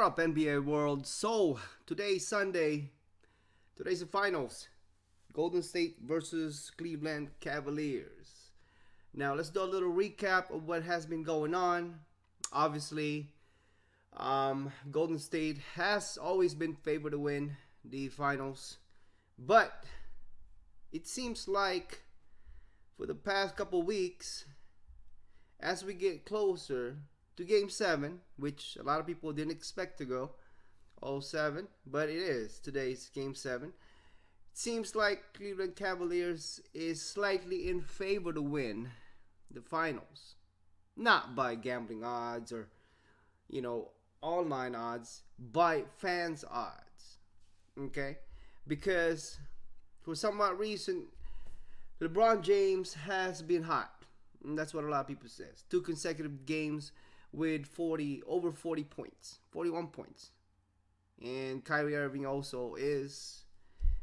What up, NBA world? So, today's Sunday. Today's the finals. Golden State versus Cleveland Cavaliers. Now, let's do a little recap of what has been going on. Obviously, Golden State has always been favored to win the finals. But it seems like for the past couple weeks, as we get closer to Game 7, which a lot of people didn't expect to go 0-7, but it is. Today's Game 7. It seems like Cleveland Cavaliers is slightly in favor to win the finals. Not by gambling odds or, online odds, by fans' odds. Okay? Because for some odd reason, LeBron James has been hot. And that's what a lot of people says. 2 consecutive games with over 40 points, 41 points. And Kyrie Irving also is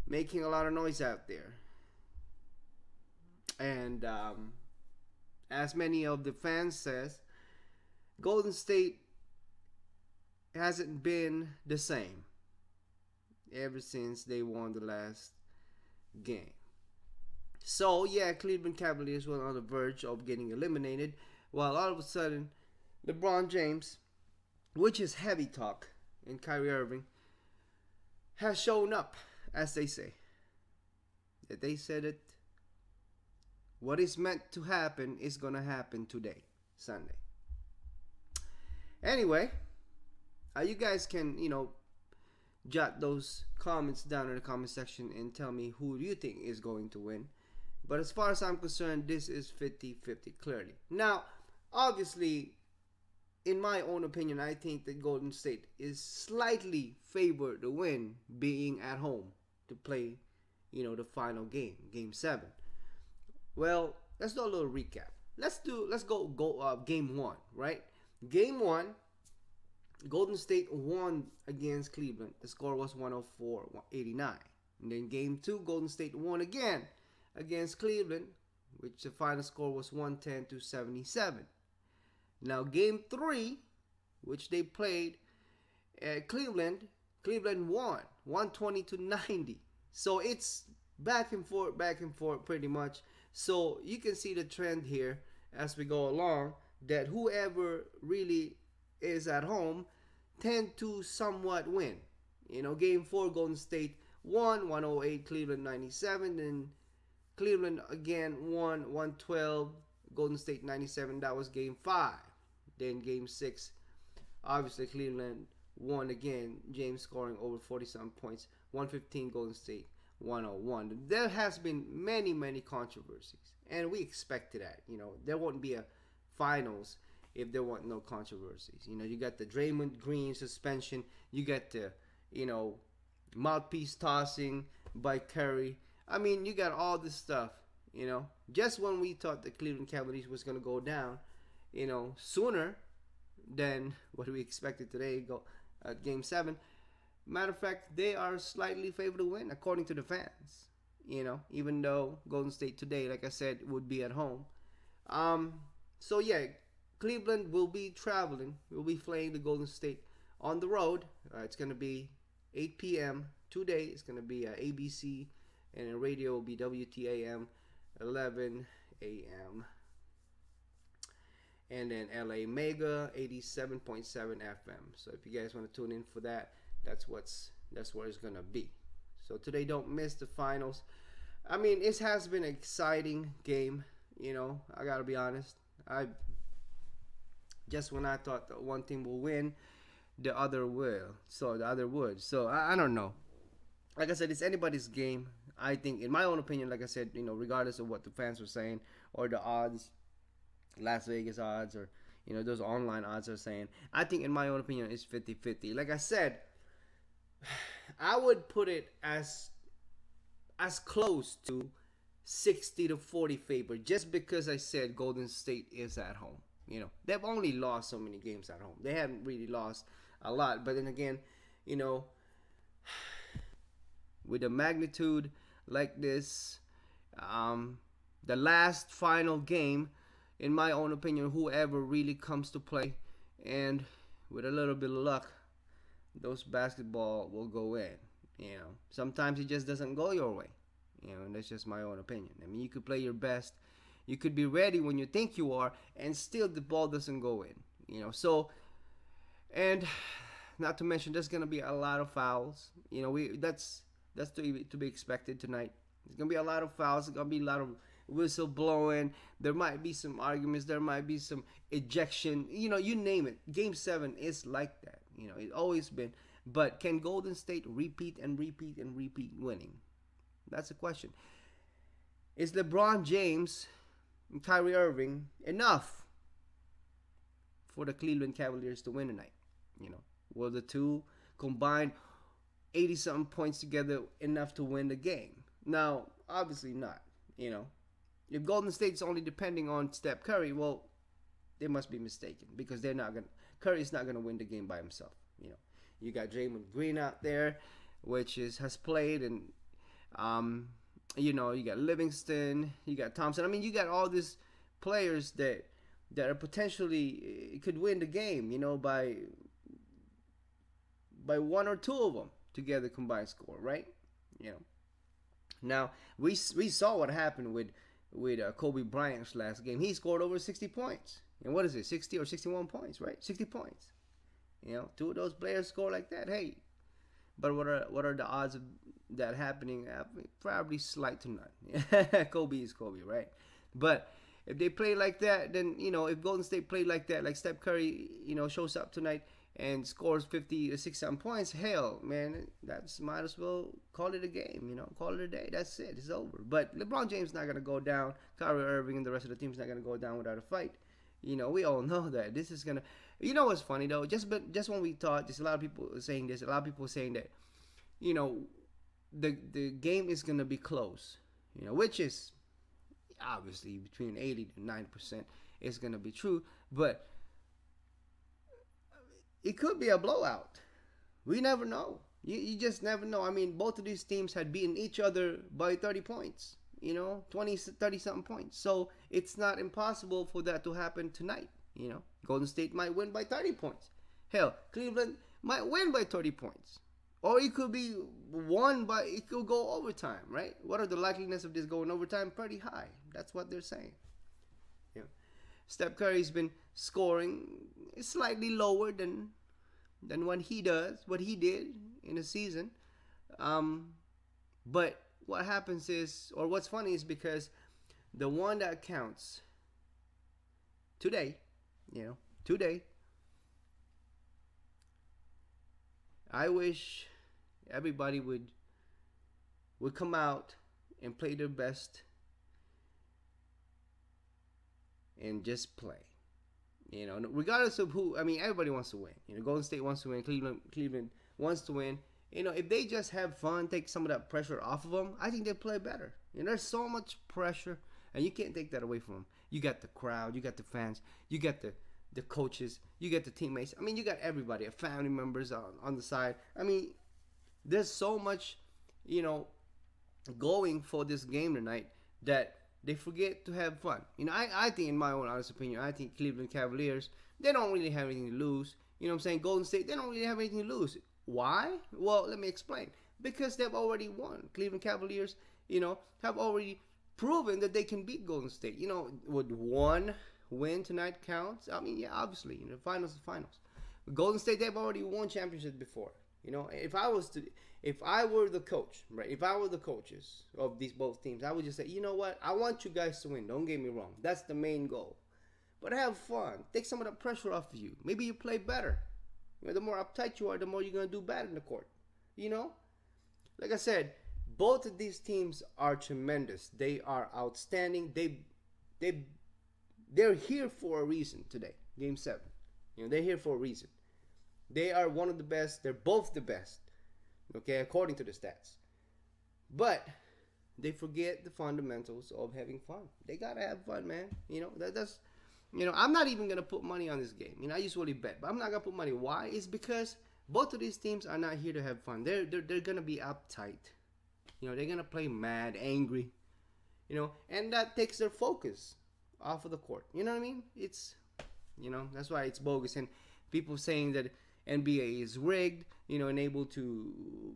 making a lot of noise out there. And as many of the fans says, Golden State hasn't been the same ever since they won the last game. So yeah, Cleveland Cavaliers were on the verge of getting eliminated, while all of a sudden LeBron James, which is heavy talk, and Kyrie Irving has shown up, as they say. That they said it. What is meant to happen is gonna happen today, Sunday. Anyway, you guys can, jot those comments down in the comment section and tell me who do you think is going to win. But as far as I'm concerned, this is 50-50 clearly. Now, obviously, in my own opinion, I think that Golden State is slightly favored to win, being at home to play, the final game, Game 7. Well, let's do a little recap. Let's go Game 1, right? Game 1, Golden State won against Cleveland. The score was 104-89. And then Game 2, Golden State won again against Cleveland, which the final score was 110-77. Now Game 3, which they played at Cleveland won 120-90. So it's back and forth pretty much. So you can see the trend here as we go along, that whoever really is at home tend to somewhat win. Game 4, Golden State won 108, Cleveland 97, and Cleveland again won 112, Golden State 97. That was Game 5. Then Game 6, obviously Cleveland won again, James scoring over 40-some points, 115, Golden State 101. There has been many controversies, and we expected that. There won't be a finals if there weren't no controversies. You got the Draymond Green suspension, you got the, mouthpiece tossing by Curry. I mean, you got all this stuff, Just when we thought the Cleveland Cavaliers was going to go down, sooner than what we expected today, go at Game 7. Matter of fact, they are slightly favored to win, according to the fans. Even though Golden State today, like I said, would be at home. So yeah, Cleveland will be traveling. We'll be playing the Golden State on the road. It's going to be 8 p.m. today. It's going to be ABC, and the radio will be WTAM 11 a.m. And then LA Mega 87.7 FM. So if you guys want to tune in for that, that's where it's gonna be. So today, don't miss the finals. I mean, it has been an exciting game. I gotta be honest. When I thought that one team will win, the other will. So the other would. So I don't know. Like I said, it's anybody's game. I think, in my own opinion, like I said, regardless of what the fans were saying or the odds, Las Vegas odds, or those online odds are saying, I think, in my own opinion, it's 50-50. Like I said, I would put it as close to 60-40 favor, just because I said Golden State is at home. They've only lost so many games at home. They haven't really lost a lot. But then again, with a magnitude like this, the last final game, in my own opinion, whoever really comes to play, and with a little bit of luck, those basketball will go in. Sometimes it just doesn't go your way. And that's just my own opinion. I mean, you could play your best, you could be ready when you think you are, and still the ball doesn't go in. So, and not to mention there's gonna be a lot of fouls. That's to be expected tonight. There's gonna be a lot of fouls. There's gonna be a lot of whistle blowing. There might be some arguments. There might be some ejection. You name it. Game 7 is like that. It's always been. But can Golden State repeat and repeat and repeat winning? That's the question. Is LeBron James and Kyrie Irving enough for the Cleveland Cavaliers to win tonight? Will the two combine 80-something points together enough to win the game? Now, obviously not. If Golden State's only depending on Steph Curry, well, they must be mistaken, because Curry's not gonna win the game by himself. You got Draymond Green out there, which has played, and you got Livingston, you got Thompson. I mean, you got all these players that are potentially could win the game. By one or two of them together combined score, right? Now we saw what happened with Kobe Bryant's last game. He scored over 60 points. And what is it, 60 or 61 points, right? 60 points. Two of those players score like that. Hey, but what are the odds of that happening? Probably slight to none. Kobe is Kobe, right? But if they play like that, then if Golden State play like that, like Steph Curry, shows up tonight and scores 50 or 60 points, hell, man, that's might as well call it a game. Call it a day. That's it. It's over. But LeBron James not gonna go down. Kyrie Irving and the rest of the team's not gonna go down without a fight. We all know that this is gonna. What's funny though? Just when we thought, there's a lot of people saying this. A lot of people saying that, the game is gonna be close. Which is obviously between 80 to 90% is gonna be true, but it could be a blowout. We never know. You just never know. I mean, both of these teams had beaten each other by 30 points. 20, 30 something points. So it's not impossible for that to happen tonight. Golden State might win by 30 points. Hell, Cleveland might win by 30 points. Or it could be it could go overtime, right? What are the likeliness of this going overtime? Pretty high. That's what they're saying. Steph Curry's been scoring slightly lower than what he did in a season. But what happens is, or what's funny is, because the one that counts today, I wish everybody would come out and play their best and just play. Regardless of who. I mean, everybody wants to win. Golden State wants to win. Cleveland wants to win. If they just have fun, take some of that pressure off of them, I think they play better. There's so much pressure, and you can't take that away from them. You got the crowd, you got the fans, you got the coaches, you got the teammates. I mean, you got everybody, family members on the side. I mean, there's so much, going for this game tonight that they forget to have fun. I think, in my own honest opinion, I think Cleveland Cavaliers, they don't really have anything to lose. You know what I'm saying? Golden State, they don't really have anything to lose. Why? Well, let me explain. Because they've already won. Cleveland Cavaliers, have already proven that they can beat Golden State. Would one win tonight counts? I mean, yeah, obviously, finals is finals. Golden State, they've already won championships before. If I were the coach, right? If I were the coaches of these both teams, I would just say, you know what? I want you guys to win. Don't get me wrong. That's the main goal. But have fun. Take some of the pressure off of you. Maybe you play better. The more uptight you are, the more you're going to do bad in the court. Like I said, both of these teams are tremendous. They are outstanding. They're here for a reason today. Game 7. They're here for a reason. They are one of the best. They're both the best. Okay, according to the stats. But they forget the fundamentals of having fun. They got to have fun, man. That's I'm not even going to put money on this game. I usually bet, but I'm not going to put money. Why? It's because both of these teams are not here to have fun. They're going to be uptight. They're going to play mad, angry. And that takes their focus off of the court. You know what I mean? It's, that's why it's bogus. And people saying that NBA is rigged, and able to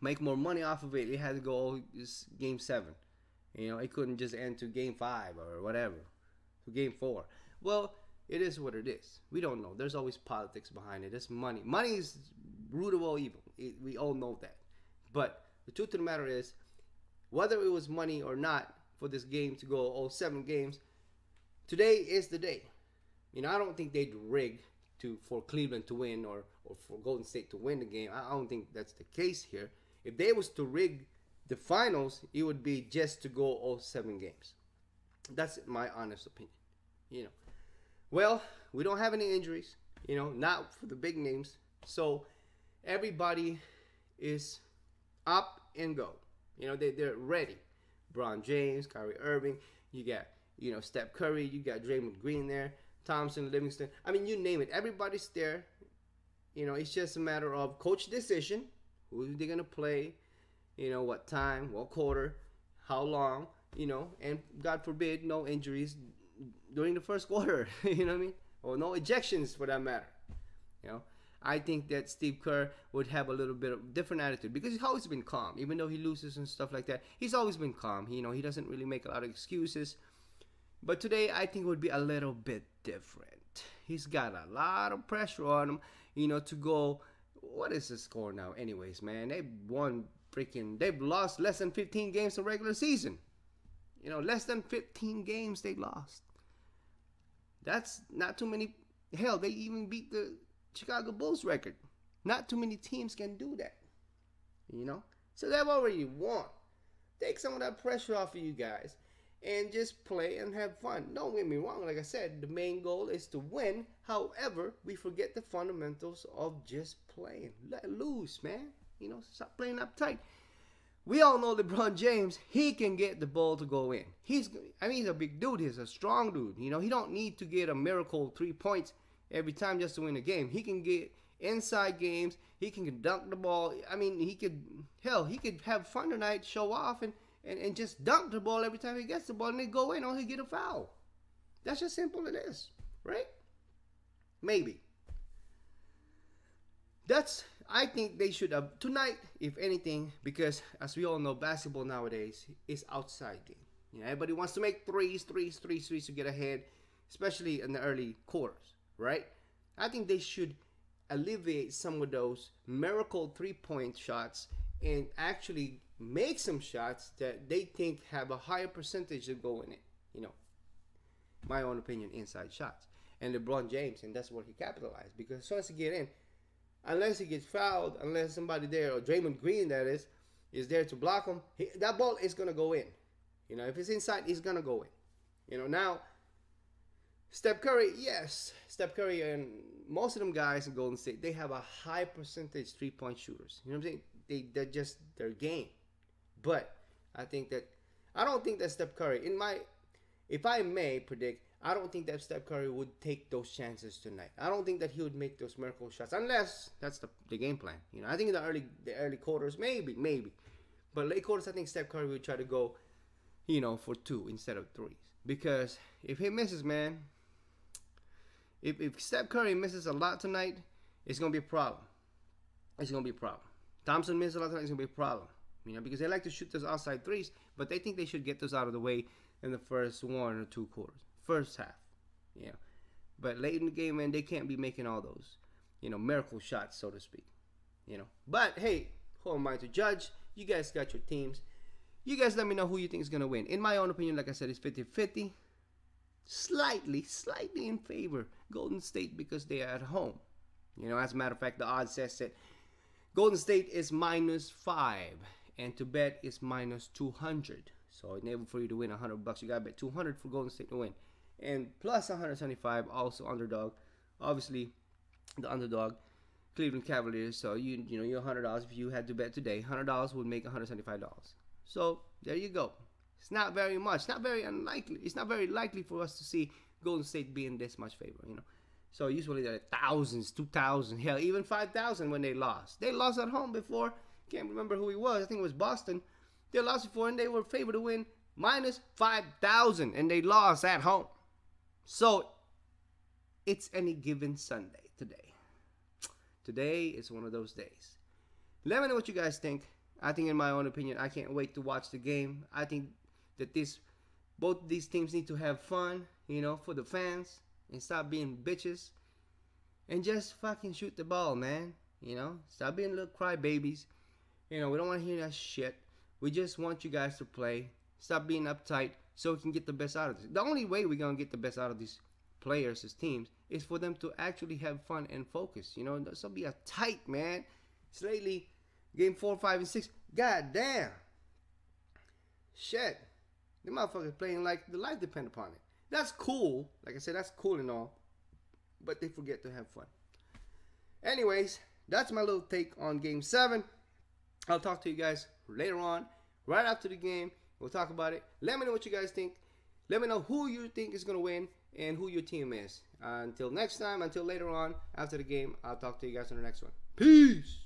make more money off of it, it had to go game 7. It couldn't just end to game 5 or whatever, to game 4. Well, it is what it is. We don't know. There's always politics behind it. There's money. Money is root of all evil. We all know that. But the truth of the matter is, whether it was money or not for this game to go all 7 games, today is the day. I don't think they'd rig for Cleveland to win or for Golden State to win the game. I don't think that's the case here. If they was to rig the finals, it would be just to go all 7 games. That's my honest opinion. Well, we don't have any injuries, not for the big names. So everybody is up and go. They're ready. LeBron James, Kyrie Irving, you got, Steph Curry, you got Draymond Green there, Thompson, Livingston. I mean, you name it. Everybody's there. It's just a matter of coach decision. Who they're going to play, what time, what quarter, how long, and God forbid, no injuries during the first quarter, you know what I mean? Or no ejections for that matter. I think that Steve Kerr would have a little bit of different attitude because he's always been calm. Even though he loses and stuff like that, he's always been calm. He doesn't really make a lot of excuses. But today, I think it would be a little bit different. He's got a lot of pressure on him, to go. What is the score now? Anyways, man, they've lost less than 15 games in regular season. Less than 15 games they lost. That's not too many. Hell, they even beat the Chicago Bulls record. Not too many teams can do that. So they've already won. Take some of that pressure off of you guys and just play and have fun. Don't get me wrong. Like I said, the main goal is to win. However, we forget the fundamentals of just playing. Let loose, man. Stop playing uptight. We all know LeBron James, he can get the ball to go in. He's a big dude. He's a strong dude. He don't need to get a miracle 3 points every time just to win a game. He can get inside games. He can dunk the ball. He could have fun tonight, show off, and just dunk the ball every time he gets the ball and they go in or he get a foul. That's just simple it is, right? Maybe. I think they should have tonight, if anything, because as we all know, basketball nowadays is outside game. Everybody wants to make threes to get ahead, especially in the early quarters, right? I think they should alleviate some of those miracle 3-point shots and actually make some shots that they think have a higher percentage of going in. My own opinion, inside shots. And LeBron James, and that's where he capitalized, because as soon as he get in, unless he gets fouled, unless somebody there, or Draymond Green that is there to block him, that ball is going to go in. If it's inside, it's going to go in. Now, Steph Curry, yes. Steph Curry and most of them guys in Golden State, they have a high percentage 3-point shooters. You know what I'm saying? They're just their game. But I don't think that Steph Curry, if I may predict, I don't think that Steph Curry would take those chances tonight. I don't think that he would make those miracle shots unless that's the game plan. I think in the early quarters, maybe. But late quarters, I think Steph Curry would try to go, for 2 instead of 3s. Because if he misses, man, if Steph Curry misses a lot tonight, it's going to be a problem. It's going to be a problem. Thompson misses a lot tonight, it's going to be a problem. Because they like to shoot those outside 3s, but they think they should get those out of the way in the first 1 or 2 quarters. First half, but late in the game, man, they can't be making all those, miracle shots, so to speak, But hey, who am I to judge? You guys got your teams. You guys let me know who you think is gonna win. In my own opinion, like I said, it's 50-50, slightly in favor Golden State because they are at home. As a matter of fact, the odds says that Golden State is -5, and to bet is -200. So enable for you to win $100, you gotta bet 200 for Golden State to win. And plus 175, also underdog. Obviously, the underdog, Cleveland Cavaliers. So you're $100 if you had to bet today. $100 would make $175. So there you go. It's not very much. Not very unlikely. It's not very likely for us to see Golden State being this much favor. So usually they're thousands, 2,000, hell, even 5,000 when they lost. They lost at home before. Can't remember who he was. I think it was Boston. They lost before and they were favored to win -5,000 and they lost at home. So it's any given Sunday today. Today is one of those days. Let me know what you guys think. I think, in my own opinion, I can't wait to watch the game. I think that both these teams need to have fun, for the fans, and stop being bitches, and just fucking shoot the ball, man. Stop being little crybabies. We don't want to hear that shit. We just want you guys to play. Stop being uptight so we can get the best out of this. The only way we're going to get the best out of these players, as teams, is for them to actually have fun and focus. So be uptight, man. It's lately game 4, 5, and 6. God damn. Shit. The motherfuckers playing like the life depend upon it. That's cool. Like I said, that's cool and all. But they forget to have fun. Anyways, that's my little take on game 7. I'll talk to you guys later on, right after the game. We'll talk about it. Let me know what you guys think. Let me know who you think is going to win and who your team is. Until next time, until later on, after the game, I'll talk to you guys on the next one. Peace!